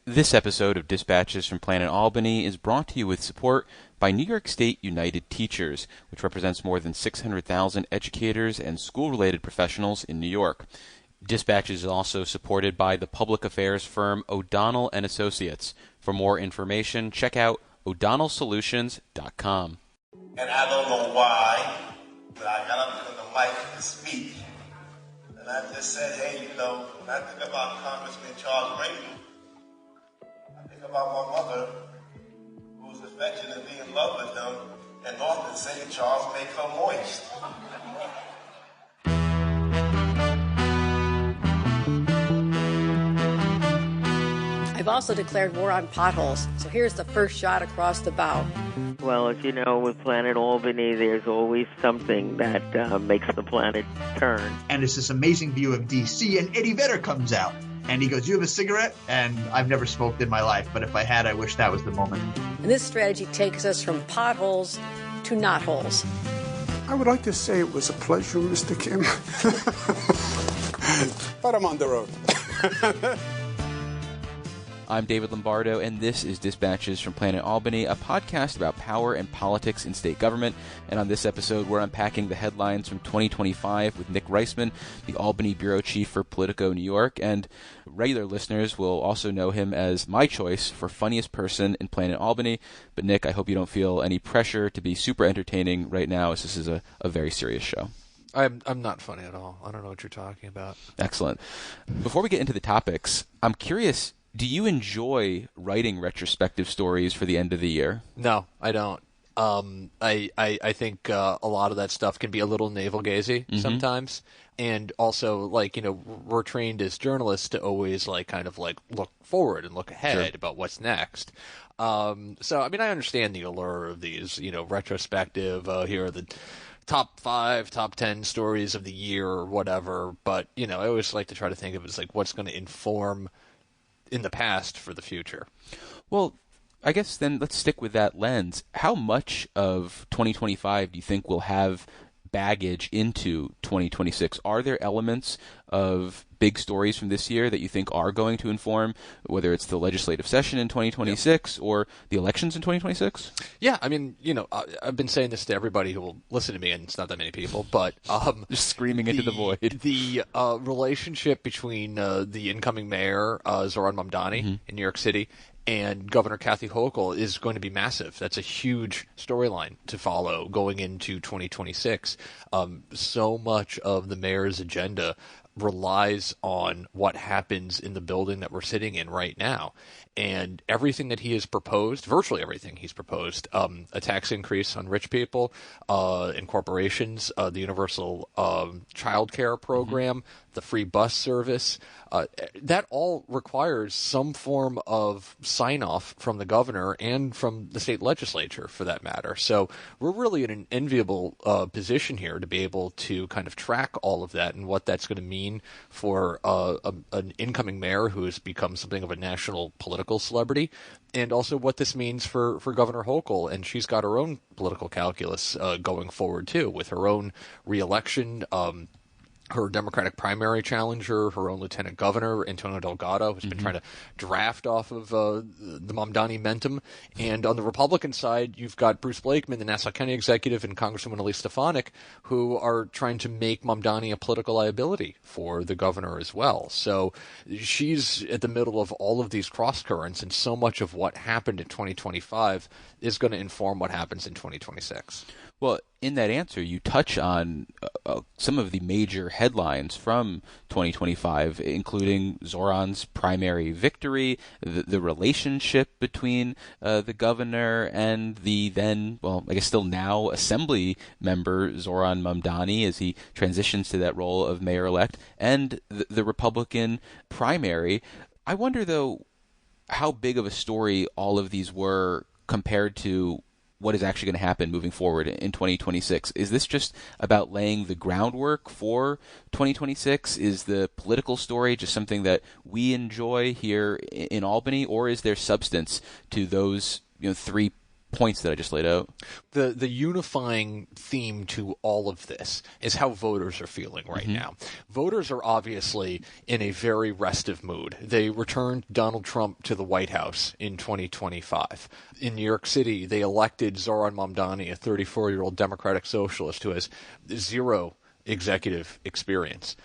This episode of Dispatches from Planet Albany is brought to you with support by New York State United Teachers, which represents more than 600,000 educators and school-related professionals in New York. Dispatches is also supported by the public affairs firm O'Donnell & Associates. For more information, check out o'donnellsolutions.com. And I don't know why, but I got up on the mic to speak. And I just said, hey, when I think about Congressman Charles Reisman, I think about my mother, who's affectionately in love with him, and often saying Charles make her moist. I've also declared war on potholes, so here's the first shot across the bow. Well, as you know, with Planet Albany, there's always something that makes the planet turn. And it's this amazing view of D.C., and Eddie Vedder comes out, and he goes, "You have a cigarette?" And I've never smoked in my life, but if I had, I wish that was the moment. And this strategy takes us from potholes to knotholes. I would like to say it was a pleasure, Mr. Kim. But I'm on the road. I'm David Lombardo, and this is Dispatches from Planet Albany, a podcast about power and politics in state government. And on this episode, we're unpacking the headlines from 2025 with Nick Reisman, the Albany bureau chief for Politico New York. And regular listeners will also know him as my choice for funniest person in Planet Albany. But Nick, I hope you don't feel any pressure to be super entertaining right now, as this is a very serious show. I'm not funny at all. I don't know what you're talking about. Excellent. Before we get into the topics, I'm curious, do you enjoy writing retrospective stories for the end of the year? No, I don't. I think a lot of that stuff can be a little navel-gazy sometimes. And also, we're trained as journalists to always, look forward and look ahead about what's next. So, I mean, I understand the allure of these, retrospective, here are the top 5, top 10 stories of the year or whatever. But, I always like to try to think of it as, what's going to inform in the past for the future. Well, I guess then let's stick with that lens. How much of 2025 do you think will have baggage into 2026? Are there elements of big stories from this year that you think are going to inform, whether it's the legislative session in 2026 or the elections in 2026? Yeah, I mean, I've been saying this to everybody who will listen to me, and it's not that many people, but just screaming into the void. The relationship between the incoming mayor, Zoran Mamdani, in New York City, and Governor Kathy Hochul is going to be massive. That's a huge storyline to follow going into 2026. So much of the mayor's agenda relies on what happens in the building that we're sitting in right now. And everything that he has proposed, virtually everything he's proposed, a tax increase on rich people, and corporations, the universal child care program, the free bus service, that all requires some form of sign-off from the governor and from the state legislature, for that matter. So we're really in an enviable position here to be able to kind of track all of that and what that's going to mean for an incoming mayor who has become something of a national political celebrity, and also what this means for Governor Hochul. And she's got her own political calculus going forward, too, with her own reelection, her Democratic primary challenger, her own lieutenant governor, Antonio Delgado, who's been trying to draft off of the Mamdani momentum. And on the Republican side, you've got Bruce Blakeman, the Nassau County executive, and Congresswoman Elise Stefanik, who are trying to make Mamdani a political liability for the governor as well. So she's at the middle of all of these cross currents, and so much of what happened in 2025 is going to inform what happens in 2026. Well, in that answer, you touch on some of the major headlines from 2025, including Zoran's primary victory, the relationship between the governor and the then, well, I guess still now Assembly member Zoran Mamdani as he transitions to that role of mayor-elect, and the Republican primary. I wonder, though, how big of a story all of these were compared to what is actually going to happen moving forward in 2026. Is this just about laying the groundwork for 2026? Is the political story just something that we enjoy here in Albany, or is there substance to those 3 points that I just laid out. The unifying theme to all of this is how voters are feeling right now. Voters are obviously in a very restive mood. They returned Donald Trump to the White House in 2025. In New York City, they elected Zoran Mamdani, a 34-year-old Democratic socialist who has zero executive experience.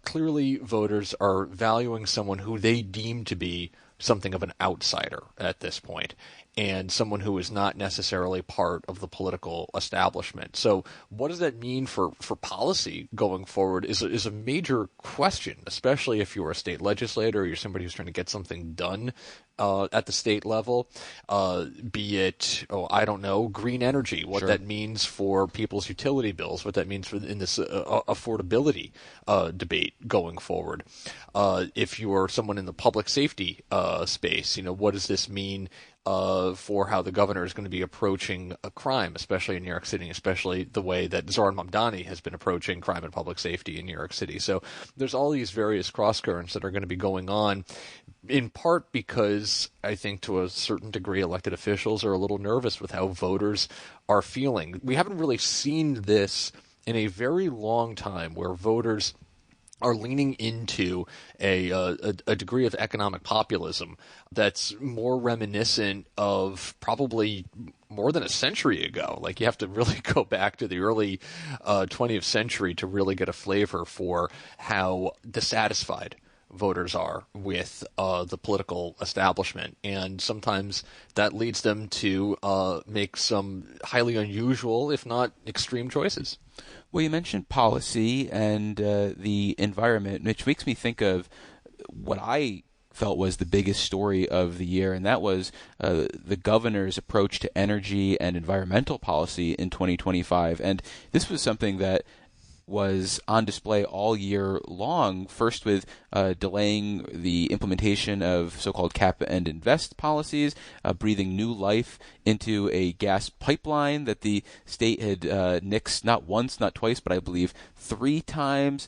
Clearly, voters are valuing someone who they deem to be something of an outsider at this point, and someone who is not necessarily part of the political establishment. So what does that mean for policy going forward is a major question, especially if you're a state legislator or you're somebody who's trying to get something done at the state level, be it, I don't know, green energy, what that means for people's utility bills, what that means for in this affordability debate going forward. If you're someone in the public safety space, what does this mean for how the governor is going to be approaching a crime, especially in New York City, especially the way that Zoran Mamdani has been approaching crime and public safety in New York City. So there's all these various crosscurrents that are going to be going on, in part because I think to a certain degree elected officials are a little nervous with how voters are feeling. We haven't really seen this in a very long time, where voters are leaning into a degree of economic populism that's more reminiscent of probably more than a century ago. Like, you have to really go back to the early 20th century to really get a flavor for how dissatisfied voters are with the political establishment, and sometimes that leads them to make some highly unusual, if not extreme, choices. Well, you mentioned policy and the environment, which makes me think of what I felt was the biggest story of the year, and that was the governor's approach to energy and environmental policy in 2025. And this was something that was on display all year long, first with delaying the implementation of so-called cap and invest policies, breathing new life into a gas pipeline that the state had nixed not once, not twice, but I believe 3 times,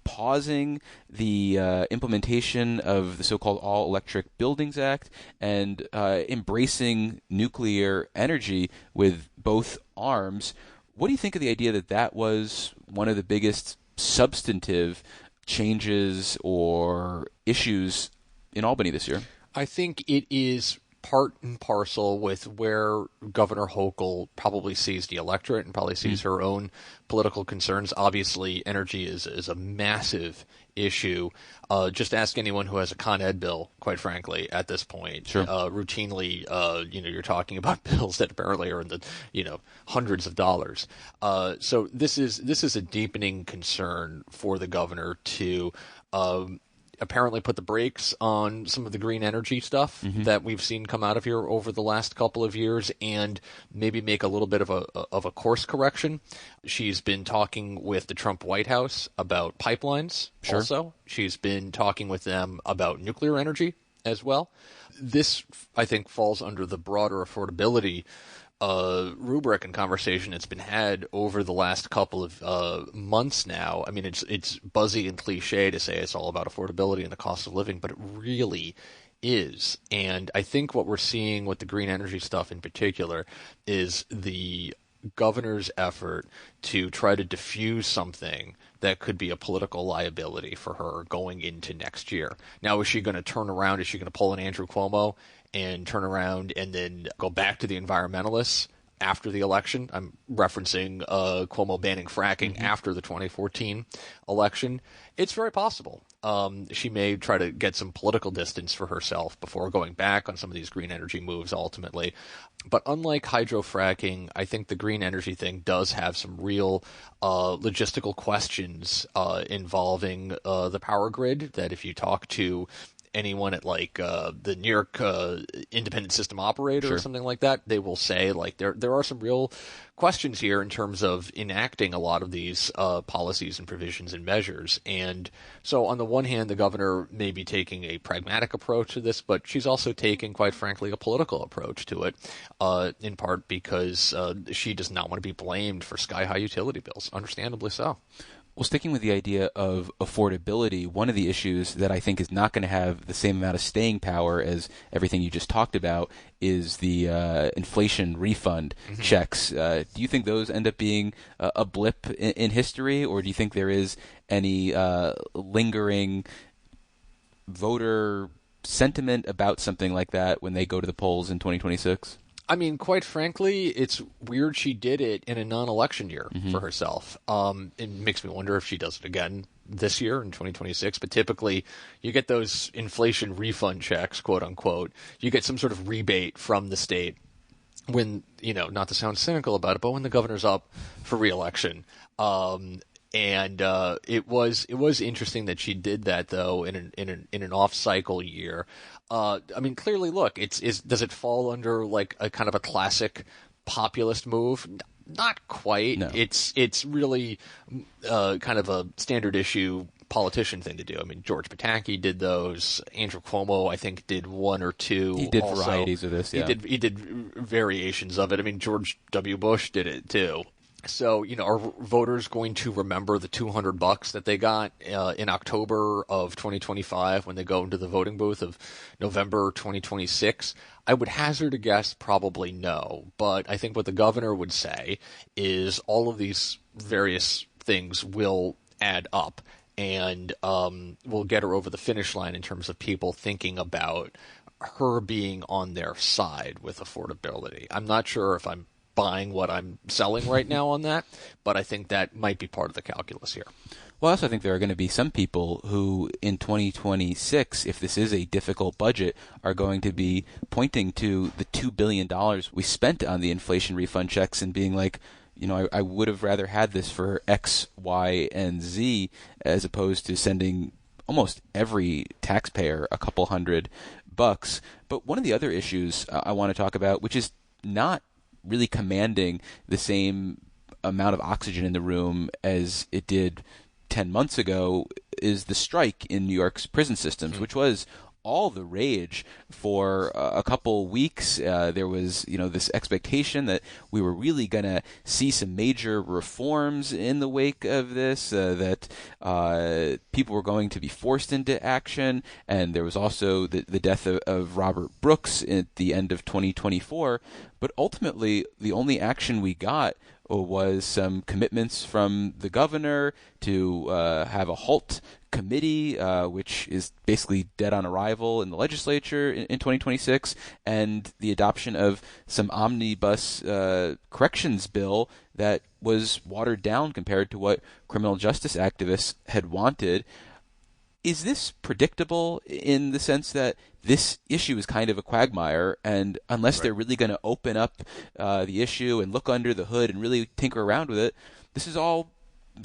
pausing the implementation of the so-called All-Electric Buildings Act, and embracing nuclear energy with both arms. What do you think of the idea that that was one of the biggest substantive changes or issues in Albany this year? I think it is part and parcel with where Governor Hochul probably sees the electorate and probably sees her own political concerns. Obviously, energy is a massive issue. Just ask anyone who has a Con Ed bill, quite frankly, at this point. Sure. Routinely, you're talking about bills that apparently are in the, hundreds of dollars. So this is a deepening concern for the governor to apparently put the brakes on some of the green energy stuff that we've seen come out of here over the last couple of years, and maybe make a little bit of a course correction. She's been talking with the Trump White House about pipelines. Sure. Also, she's been talking with them about nuclear energy as well. This, I think, falls under the broader affordability rubric and conversation that's been had over the last couple of months now. I mean, it's buzzy and cliche to say it's all about affordability and the cost of living, but it really is. And I think what we're seeing with the green energy stuff in particular is the governor's effort to try to diffuse something that could be a political liability for her going into next year. Now, is she going to turn around? Is she going to pull an Andrew Cuomo and turn around and then go back to the environmentalists after the election? I'm referencing Cuomo banning fracking after the 2014 election. It's very possible. She may try to get some political distance for herself before going back on some of these green energy moves ultimately. But unlike hydrofracking, I think the green energy thing does have some real logistical questions involving the power grid, that if you talk to anyone at the New York Independent System Operator or something like that, they will say there are some real questions here in terms of enacting a lot of these policies and provisions and measures. And so on the one hand, the governor may be taking a pragmatic approach to this, but she's also taking, quite frankly, a political approach to it, in part because she does not want to be blamed for sky-high utility bills, understandably so. Well, sticking with the idea of affordability, one of the issues that I think is not going to have the same amount of staying power as everything you just talked about is the inflation refund checks. Do you think those end up being a blip in history, or do you think there is any lingering voter sentiment about something like that when they go to the polls in 2026? I mean, quite frankly, it's weird she did it in a non-election year for herself. It makes me wonder if she does it again this year in 2026. But typically, you get those inflation refund checks, quote unquote. You get some sort of rebate from the state when, not to sound cynical about it, but when the governor's up for re-election. And it was interesting that she did that though in an off-cycle year. I mean, clearly, look, does it fall under like a kind of a classic populist move? Not quite. No. It's really kind of a standard issue politician thing to do. I mean, George Pataki did those. Andrew Cuomo, I think, did one or two. He did also. varieties of this. Yeah. He did variations of it. I mean, George W. Bush did it too. So, are voters going to remember the $200 that they got in October of 2025 when they go into the voting booth of November 2026? I would hazard a guess probably no. But I think what the governor would say is all of these various things will add up and will get her over the finish line in terms of people thinking about her being on their side with affordability. I'm not sure if I'm buying what I'm selling right now on that, but I think that might be part of the calculus here. Well, I also think there are going to be some people who in 2026, if this is a difficult budget, are going to be pointing to the $2 billion we spent on the inflation refund checks and being like, I would have rather had this for X, Y, and Z as opposed to sending almost every taxpayer a couple $100. But one of the other issues I want to talk about, which is not really commanding the same amount of oxygen in the room as it did 10 months ago, is the strike in New York's prison systems, which was all the rage for a couple weeks. There was, this expectation that we were really going to see some major reforms in the wake of this, that people were going to be forced into action. And there was also the death of Robert Brooks at the end of 2024. But ultimately, the only action we got was some commitments from the governor to have a halt committee, which is basically dead on arrival in the legislature in 2026, and the adoption of some omnibus corrections bill that was watered down compared to what criminal justice activists had wanted. Is this predictable in the sense that this issue is kind of a quagmire, and unless they're really going to open up the issue and look under the hood and really tinker around with it, this is all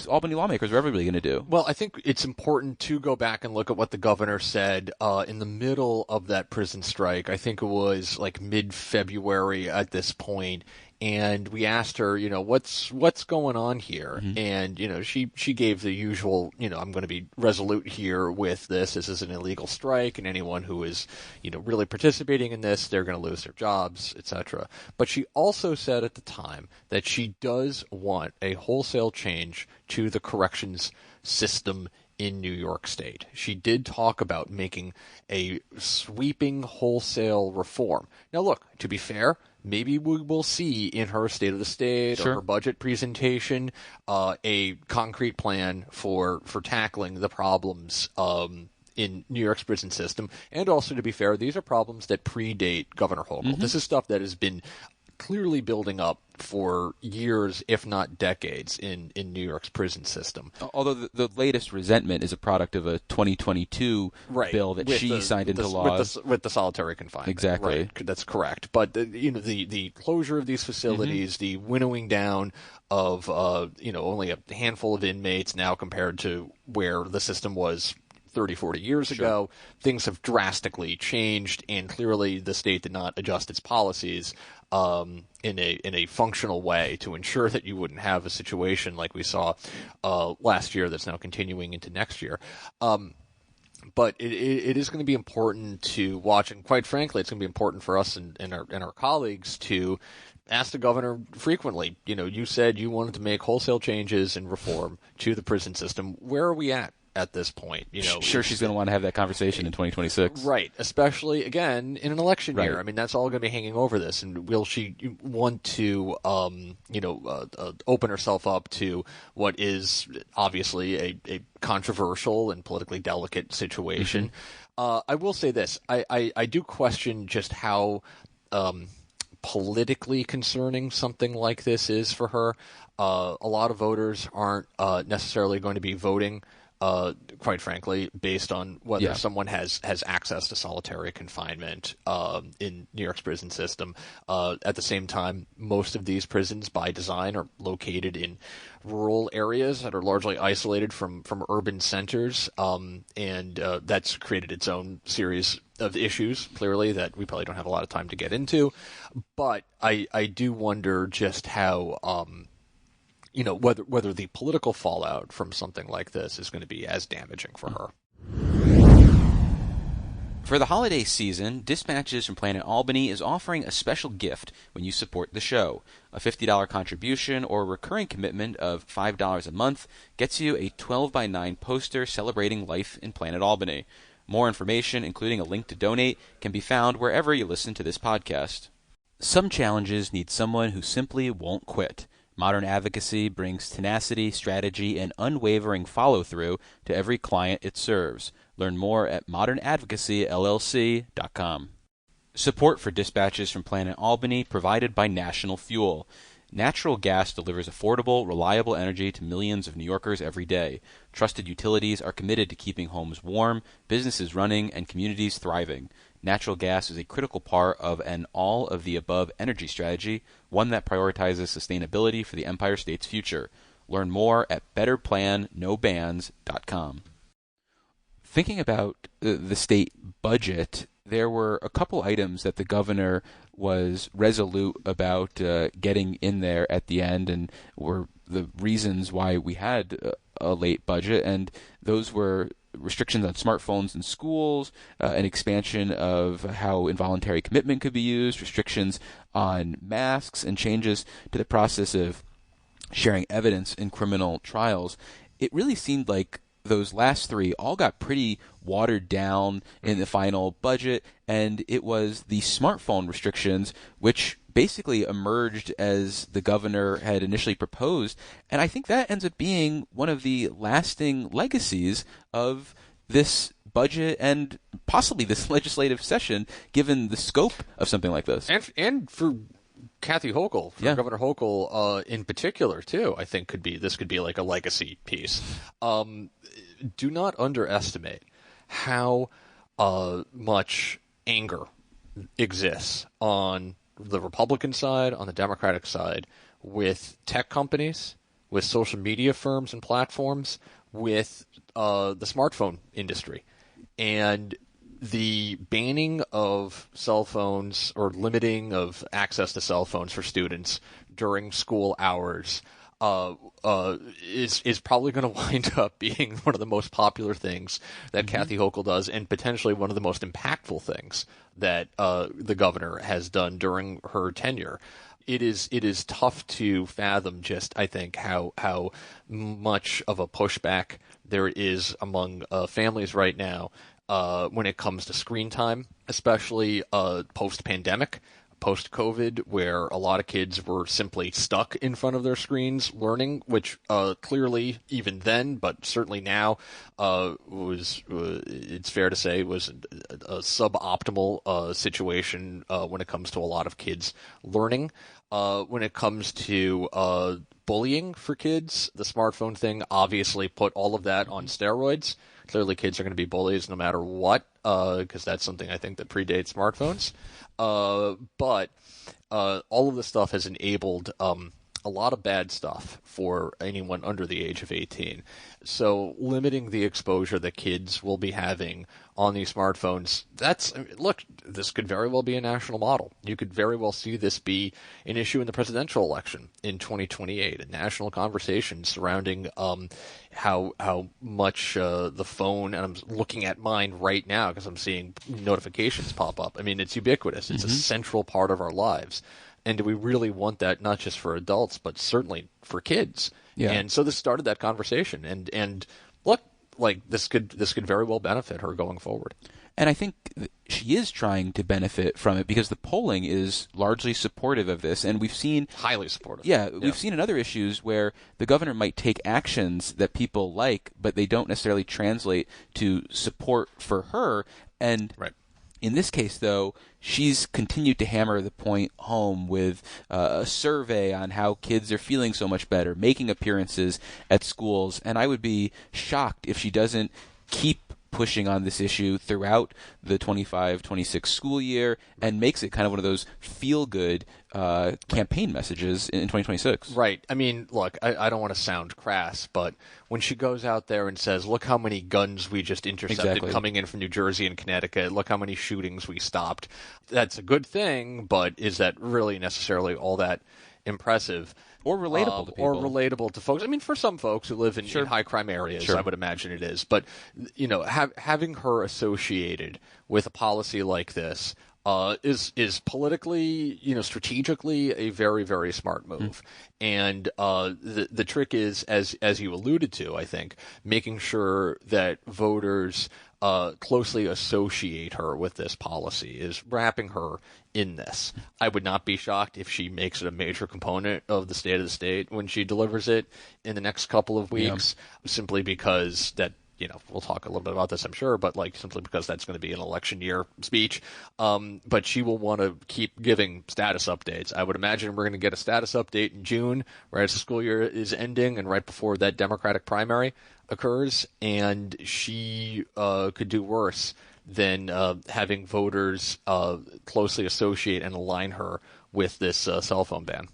Albany lawmakers are everybody going to do? Well, I think it's important to go back and look at what the governor said in the middle of that prison strike. I think it was like mid-February at this point. And we asked her, what's going on here? Mm-hmm. And, she gave the usual, I'm going to be resolute here with this. This is an illegal strike, and anyone who is, really participating in this, they're going to lose their jobs, etc. But she also said at the time that she does want a wholesale change to the corrections system in New York State. She did talk about making a sweeping wholesale reform. Now, look, to be fair, maybe we will see in her State of the State or her budget presentation a concrete plan for tackling the problems in New York's prison system. And also, to be fair, these are problems that predate Governor Hochul. Mm-hmm. This is stuff that has been clearly building up for years, if not decades, in New York's prison system. Although the latest resentment is a product of a 2022 bill that she signed into law. With the solitary confinement. Exactly. Right. That's correct. But, the closure of these facilities, the winnowing down of, only a handful of inmates now compared to where the system was 30, 40 years ago, things have drastically changed, and clearly the state did not adjust its policies in a functional way to ensure that you wouldn't have a situation like we saw last year that's now continuing into next year. But it is going to be important to watch, and quite frankly, it's going to be important for us and our colleagues to asked the governor frequently, you said you wanted to make wholesale changes and reform to the prison system. Where are we at this point? Sure, she's going to want to have that conversation in 2026. Right, especially, again, in an election Right. year. I mean, that's all going to be hanging over this. And will she want to, open herself up to what is obviously a controversial and politically delicate situation? I will say this. I do question just how politically concerning something like this is for her. A lot of voters aren't necessarily going to be voting, quite frankly, based on whether someone has access to solitary confinement in New York's prison system. At the same time, most of these prisons, by design, are located in rural areas that are largely isolated from urban centers, and that's created its own series of issues, clearly, that we probably don't have a lot of time to get into. But I do wonder just how whether the political fallout from something like this is going to be as damaging for her. For the holiday season, Dispatches from Planet Albany is offering a special gift when you support the show. A $50 contribution or recurring commitment of $5 a month gets you a 12x9 poster celebrating life in Planet Albany. More information, including a link to donate, can be found wherever you listen to this podcast. Some challenges need someone who simply won't quit. Modern Advocacy brings tenacity, strategy, and unwavering follow-through to every client it serves. Learn more at modernadvocacyllc.com. Support for Dispatches from Planet Albany provided by National Fuel. Natural gas delivers affordable, reliable energy to millions of New Yorkers every day. Trusted utilities are committed to keeping homes warm, businesses running, and communities thriving. Natural gas is a critical part of an all-of-the-above energy strategy, one that prioritizes sustainability for the Empire State's future. Learn more at betterplannobans.com. Thinking about the state budget, there were a couple items that the governor was resolute about getting in there at the end, and were the reasons why we had a late budget, and those were restrictions on smartphones in schools, an expansion of how involuntary commitment could be used, restrictions on masks, and changes to the process of sharing evidence in criminal trials. It really seemed like those last three all got pretty watered down in the final budget, and it was the smartphone restrictions which basically emerged as the governor had initially proposed, and I think that ends up being one of the lasting legacies of this budget and possibly this legislative session, given the scope of something like this. And for Kathy Hochul, Governor Hochul in particular, too, I think this could be like a legacy piece. Do not underestimate how much anger exists on the Republican side, on the Democratic side, with tech companies, with social media firms and platforms, with the smartphone industry. And the banning of cell phones or limiting of access to cell phones for students during school hours is probably going to wind up being one of the most popular things that Kathy Hochul does, and potentially one of the most impactful things that the governor has done during her tenure. It is tough to fathom just, I think, how much of a pushback there is among families right now when it comes to screen time, especially post-pandemic, post-COVID, where a lot of kids were simply stuck in front of their screens learning, which clearly, even then, but certainly now, it's fair to say, was a suboptimal situation when it comes to a lot of kids learning. When it comes to bullying for kids, the smartphone thing obviously put all of that on steroids. Clearly, kids are going to be bullies no matter what, because that's something I think that predates smartphones. But all of this stuff has enabled a lot of bad stuff for anyone under the age of 18. So limiting the exposure that kids will be having on these smartphones, this could very well be a national model. You could very well see this be an issue in the presidential election in 2028, a national conversation surrounding how much the phone, and I'm looking at mine right now because I'm seeing notifications pop up. I mean, it's ubiquitous. It's a central part of our lives. And do we really want that not just for adults, but certainly for kids? Yeah. And so this started that conversation. And look, like this could very well benefit her going forward. And I think she is trying to benefit from it because the polling is largely supportive of this. And we've seen... highly supportive. Yeah, we've seen in other issues where the governor might take actions that people like, but they don't necessarily translate to support for her. And in this case, though, she's continued to hammer the point home with a survey on how kids are feeling so much better, making appearances at schools. And I would be shocked if she doesn't keep pushing on this issue throughout the 25-26 school year and makes it kind of one of those feel-good campaign messages in 2026. Right. I mean, look, I don't want to sound crass, but when she goes out there and says, look how many guns we just intercepted coming in from New Jersey and Connecticut, look how many shootings we stopped, that's a good thing, but is that really necessarily all that impressive? Or relatable to people. Or relatable to folks. I mean, for some folks who live in high crime areas, I would imagine it is. But, you know, having her associated with a policy like this is politically, you know, strategically a very, very smart move. And the trick is, as you alluded to, I think, making sure that voters closely associate her with this policy, is wrapping her in this. I would not be shocked if she makes it a major component of the State of the State when she delivers it in the next couple of weeks, simply because that, you know, we'll talk a little bit about this, I'm sure, but like simply because that's going to be an election year speech. But she will want to keep giving status updates. I would imagine we're going to get a status update in June, right as the school year is ending and right before that Democratic primary occurs. And she could do worse than having voters closely associate and align her with this cell phone ban.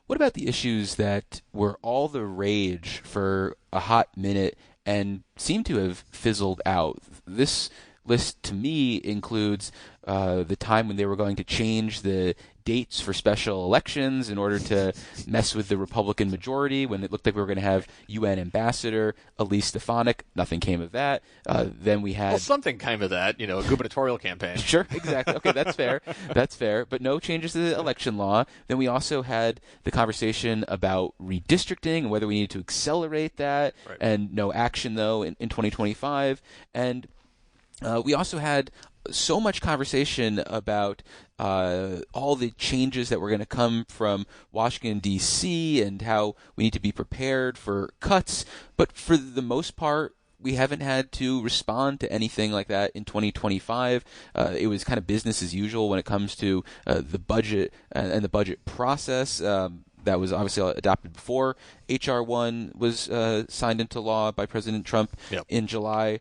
What about the issues that were all the rage for a hot minute and seem to have fizzled out? This list, to me, includes the time when they were going to change the dates for special elections in order to mess with the Republican majority, when it looked like we were going to have UN ambassador Elise Stefanik. Nothing came of that. Then we had... Well, something came of that, you know, a gubernatorial campaign. Sure, exactly. Okay, that's fair. That's fair. But no changes to the election law. Then we also had the conversation about redistricting and whether we needed to accelerate that, and no action, though, in 2025. And we also had so much conversation about all the changes that were going to come from Washington, D.C., and how we need to be prepared for cuts. But for the most part, we haven't had to respond to anything like that in 2025. It was kind of business as usual when it comes to the budget and the budget process. That was obviously adopted before H.R. 1 was signed into law by President Trump in July.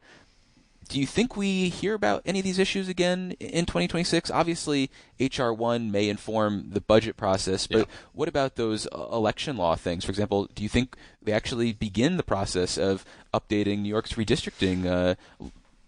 Do you think we hear about any of these issues again in 2026? Obviously, H.R. 1 may inform the budget process, but what about those election law things? For example, do you think they actually begin the process of updating New York's redistricting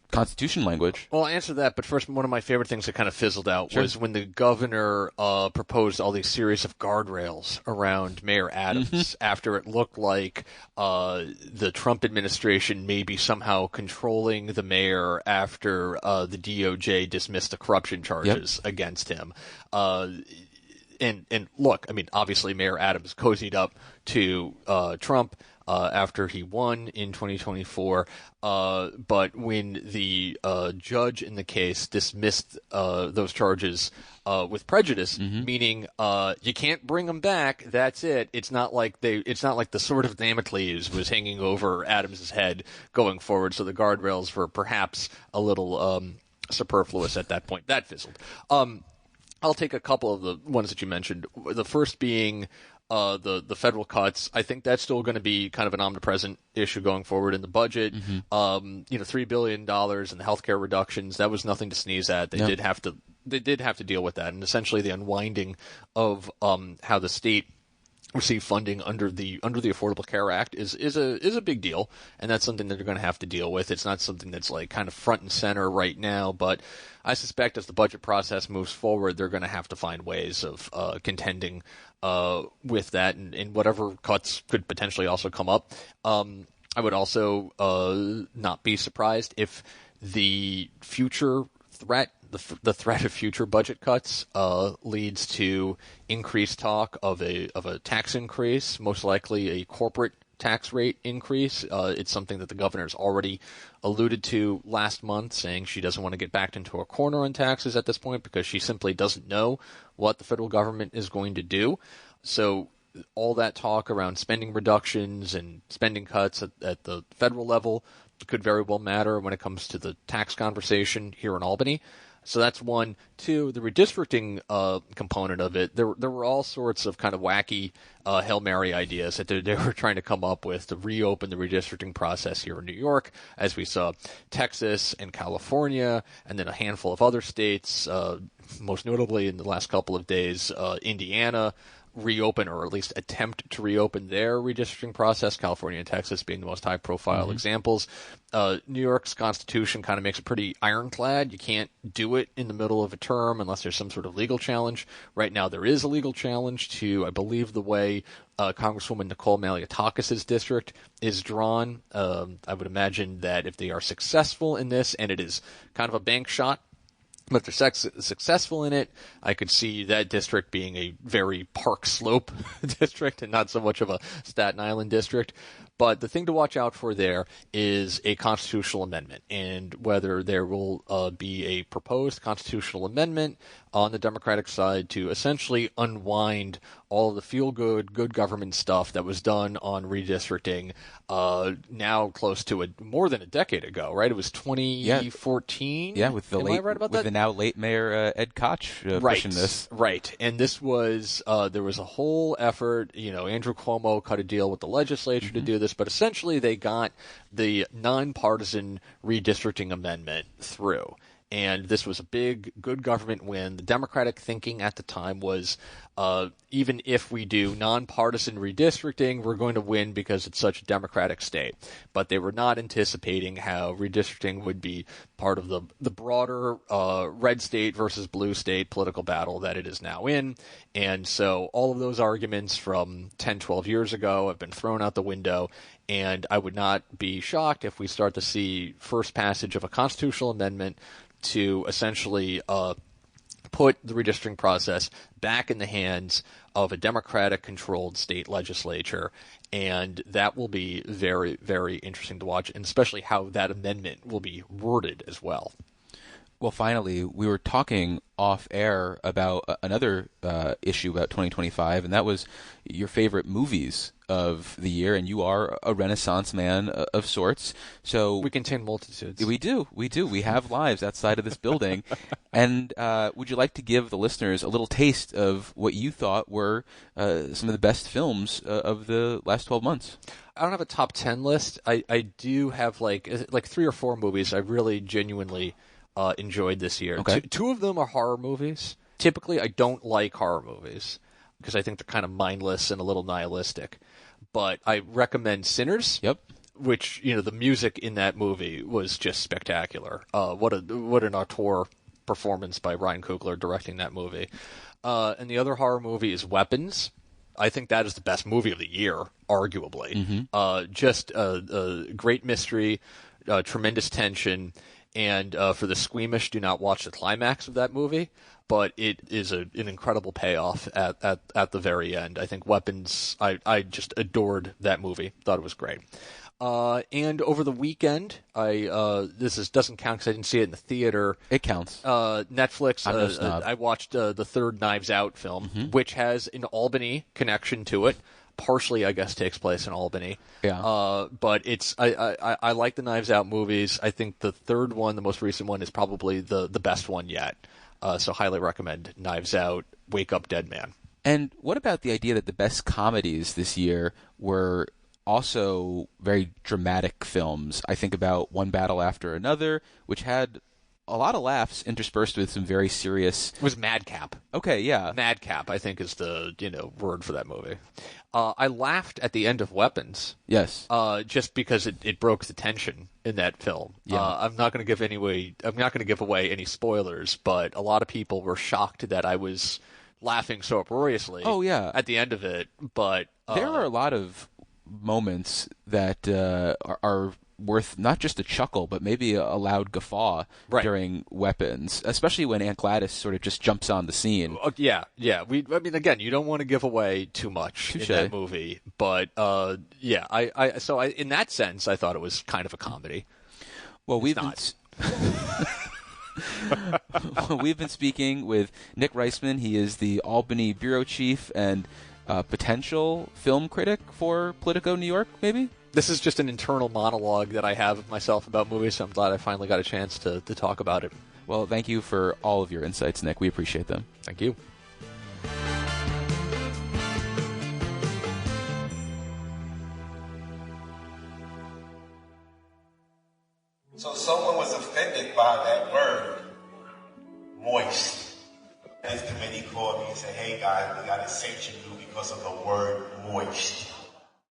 Constitution language? Well, I'll answer that, but first, one of my favorite things that kind of fizzled out was when the governor proposed all these series of guardrails around Mayor Adams after it looked like the Trump administration may be somehow controlling the mayor after the DOJ dismissed the corruption charges against him. And look, I mean, obviously Mayor Adams cozied up to Trump after he won in 2024. But when the judge in the case dismissed those charges with prejudice, meaning you can't bring them back, that's it. It's not like the sword of Damocles was hanging over Adams's head going forward. So the guardrails were perhaps a little superfluous at that point. That fizzled. I'll take a couple of the ones that you mentioned. The first being the federal cuts. I think that's still going to be kind of an omnipresent issue going forward in the budget. $3 billion in the healthcare reductions, that was nothing to sneeze at. They did have to deal with that, and essentially the unwinding of how the state receive funding under the Affordable Care Act is a big deal, and that's something that they're going to have to deal with. It's not something that's like kind of front and center right now, but I suspect as the budget process moves forward, they're going to have to find ways of contending with that, and whatever cuts could potentially also come up. I would also not be surprised if the future threat the threat of future budget cuts leads to increased talk of a tax increase, most likely a corporate tax rate increase. It's something that the governor's already alluded to last month, saying she doesn't want to get backed into a corner on taxes at this point because she simply doesn't know what the federal government is going to do. So all that talk around spending reductions and spending cuts at the federal level could very well matter when it comes to the tax conversation here in Albany. So that's one. Two, the redistricting component of it, there were all sorts of kind of wacky Hail Mary ideas that they were trying to come up with to reopen the redistricting process here in New York, as we saw Texas and California, and then a handful of other states, most notably in the last couple of days, Indiana, reopen or at least attempt to reopen their redistricting process, California and Texas being the most high-profile examples. New York's constitution kind of makes it pretty ironclad. You can't do it in the middle of a term unless there's some sort of legal challenge. Right now there is a legal challenge to, I believe, the way Congresswoman Nicole Maliotakis' district is drawn. I would imagine that if they are successful in this, and it is kind of a bank shot, but if they're successful in it, I could see that district being a very Park Slope district and not so much of a Staten Island district. But the thing to watch out for there is a constitutional amendment, and whether there will be a proposed constitutional amendment on the Democratic side to essentially unwind all of the feel-good, good government stuff that was done on redistricting now close to more than a decade ago, right? It was 2014? Yeah, with the the now late Mayor Ed Koch pushing this. Right, and this was, there was a whole effort, Andrew Cuomo cut a deal with the legislature to do this, but essentially they got the nonpartisan redistricting amendment through. And this was a big, good government win. The Democratic thinking at the time was, even if we do nonpartisan redistricting, we're going to win because it's such a Democratic state. But they were not anticipating how redistricting would be part of the broader red state versus blue state political battle that it is now in. And so all of those arguments from 10, 12 years ago have been thrown out the window. And I would not be shocked if we start to see first passage of a constitutional amendment to essentially put the redistricting process back in the hands of a Democratic-controlled state legislature, and that will be very, very interesting to watch, and especially how that amendment will be worded as well. Well, finally, we were talking off-air about another issue about 2025, and that was your favorite movies of the year, and you are a Renaissance man of sorts. So we contain multitudes. We do. We have lives outside of this building. And would you like to give the listeners a little taste of what you thought were some of the best films of the last 12 months? I don't have a top 10 list. I do have like 3 or 4 movies I really genuinely enjoyed this year. Okay. Two of them are horror movies. Typically, I don't like horror movies because I think they're kind of mindless and a little nihilistic. But I recommend Sinners. Yep. Which, the music in that movie was just spectacular. What an auteur performance by Ryan Coogler directing that movie. And the other horror movie is Weapons. I think that is the best movie of the year, arguably. Just a great mystery, tremendous tension. And for the squeamish, do not watch the climax of that movie. But it is an incredible payoff at the very end. I think Weapons, I just adored that movie. Thought it was great. And over the weekend, doesn't count because I didn't see it in the theater. It counts. Netflix. I'm no snob. I watched the third Knives Out film, which has an Albany connection to it. Partially, I guess, takes place in Albany. Yeah. But it's I like the Knives Out movies. I think the third one, the most recent one, is probably the best one yet. So highly recommend Knives Out, Wake Up Dead Man. And what about the idea that the best comedies this year were also very dramatic films? I think about One Battle After Another, which had a lot of laughs interspersed with some very serious... It was Madcap. Okay, yeah. Madcap, I think, is the word for that movie. I laughed at the end of Weapons. Yes. Just because it broke the tension in that film. Yeah. I'm not going to give away any spoilers, but a lot of people were shocked that I was laughing so uproariously. Oh, yeah. At the end of it, but there are a lot of moments that are worth not just a chuckle, but maybe a loud guffaw during Weapons, especially when Aunt Gladys sort of just jumps on the scene. Yeah. I mean, again, you don't want to give away too much in that movie, but so in that sense, I thought it was kind of a comedy. Well, we've been speaking with Nick Reisman. He is the Albany bureau chief and potential film critic for Politico New York, maybe? This is just an internal monologue that I have of myself about movies, so I'm glad I finally got a chance to talk about it. Well, thank you for all of your insights, Nick. We appreciate them. Thank you. So someone was offended by that word, moist. His committee called me and said, hey guys, we got to sanction you because of the word moist.